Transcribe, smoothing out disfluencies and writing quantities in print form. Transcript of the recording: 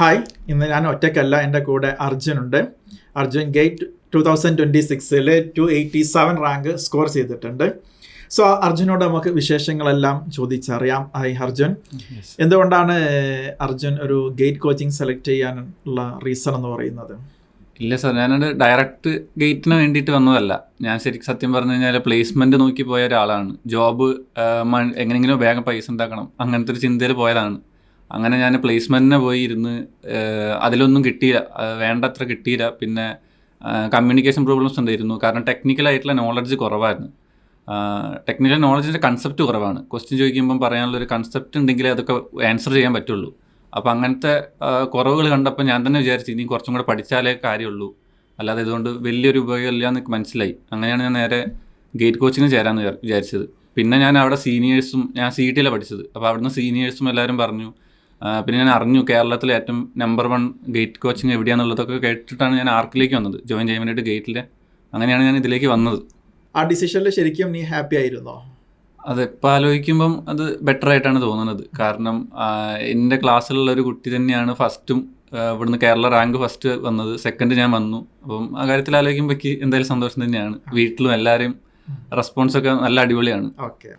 Hi, ഇന്ന് ഞാൻ ഒറ്റയ്ക്കല്ല, എൻ്റെ കൂടെ അർജുനുണ്ട്. അർജുൻ ഗേറ്റ് 2026 287 റാങ്ക് സ്കോർ ചെയ്തിട്ടുണ്ട്. സോ അർജുനോട് നമുക്ക് വിശേഷങ്ങളെല്ലാം ചോദിച്ചറിയാം. ഹായ് അർജുൻ, എന്തുകൊണ്ടാണ് അർജുൻ ഒരു ഗേറ്റ് കോച്ചിങ് സെലക്ട് ചെയ്യാനുള്ള റീസൺ എന്ന് പറയുന്നത്? ഇല്ല സാർ, ഞാനത് ഡയറക്റ്റ് ഗേറ്റിന് വേണ്ടിയിട്ട് വന്നതല്ല. ഞാൻ ശരിക്കും സത്യം പറഞ്ഞു കഴിഞ്ഞാൽ പ്ലേസ്മെൻറ്റ് നോക്കി പോയ ഒരാളാണ്. ജോബ് എങ്ങനെയെങ്കിലും വേഗം പൈസ ഉണ്ടാക്കണം അങ്ങനത്തെ ഒരു ചിന്തയിൽ പോയതാണ്. അങ്ങനെ ഞാൻ പ്ലേസ്മെൻറ്റിനെ പോയി ഇരുന്ന് അതിലൊന്നും കിട്ടിയില്ല, വേണ്ടത്ര കിട്ടിയില്ല. പിന്നെ കമ്മ്യൂണിക്കേഷൻ പ്രോബ്ലംസ് ഉണ്ടായിരുന്നു, കാരണം ടെക്നിക്കലായിട്ടുള്ള നോളജ് കുറവായിരുന്നു. ടെക്നിക്കൽ നോളജിൻ്റെ കൺസെപ്റ്റ് കുറവാണ്. ക്വസ്റ്റ്യൻ ചോദിക്കുമ്പം പറയാനുള്ളൊരു കൺസെപ്റ്റ് ഉണ്ടെങ്കിലേ അതൊക്കെ ആൻസർ ചെയ്യാൻ പറ്റുള്ളൂ. അപ്പോൾ അങ്ങനത്തെ കുറവുകൾ കണ്ടപ്പോൾ ഞാൻ തന്നെ വിചാരിച്ചു ഇനി കുറച്ചും കൂടെ പഠിച്ചാലേ കാര്യമുള്ളൂ, അല്ലാതെ ഇതുകൊണ്ട് വലിയൊരു ഉപയോഗമില്ല എന്ന് മനസ്സിലായി. അങ്ങനെയാണ് ഞാൻ നേരെ ഗേറ്റ് കോച്ചിങ് ചേരാമെന്ന് വിചാരിച്ചത്. പിന്നെ ഞാൻ അവിടെ സീനിയേഴ്സും, ഞാൻ CET പഠിച്ചത്, അപ്പോൾ അവിടുന്ന് സീനിയേഴ്സും എല്ലാവരും പറഞ്ഞു. പിന്നെ ഞാൻ അറിഞ്ഞു കേരളത്തിലെ ഏറ്റവും നമ്പർ 1 ഗേറ്റ് കോച്ചിങ് എവിടെയാണെന്നുള്ളതൊക്കെ കേട്ടിട്ടാണ് ഞാൻ ആർക്കിലേക്ക് വന്നത്, ജോയിൻ ചെയ്യാൻ വേണ്ടിയിട്ട് ഗേറ്റിൽ. അങ്ങനെയാണ് ഞാൻ ഇതിലേക്ക് വന്നത്. ആ ഡിസിഷനിൽ ശരിക്കും നീ ഹാപ്പി ആയിരുന്നോ? അത് ഇപ്പോൾ ആലോചിക്കുമ്പം അത് ബെറ്റർ ആയിട്ടാണ് തോന്നുന്നത്. കാരണം എൻ്റെ ക്ലാസ്സിലുള്ള ഒരു കുട്ടി തന്നെയാണ് ഫസ്റ്റും ഇവിടുന്ന് കേരള റാങ്ക് ഫസ്റ്റ് വന്നത്, സെക്കൻഡ് ഞാൻ വന്നു. അപ്പം ആ കാര്യത്തിൽ ആലോചിക്കുമ്പോഴേക്ക് എന്തായാലും സന്തോഷം തന്നെയാണ്. വീട്ടിലും എല്ലാവരും റെസ്പോൺസൊക്കെ നല്ല അടിപൊളിയാണ്. ഓക്കെ.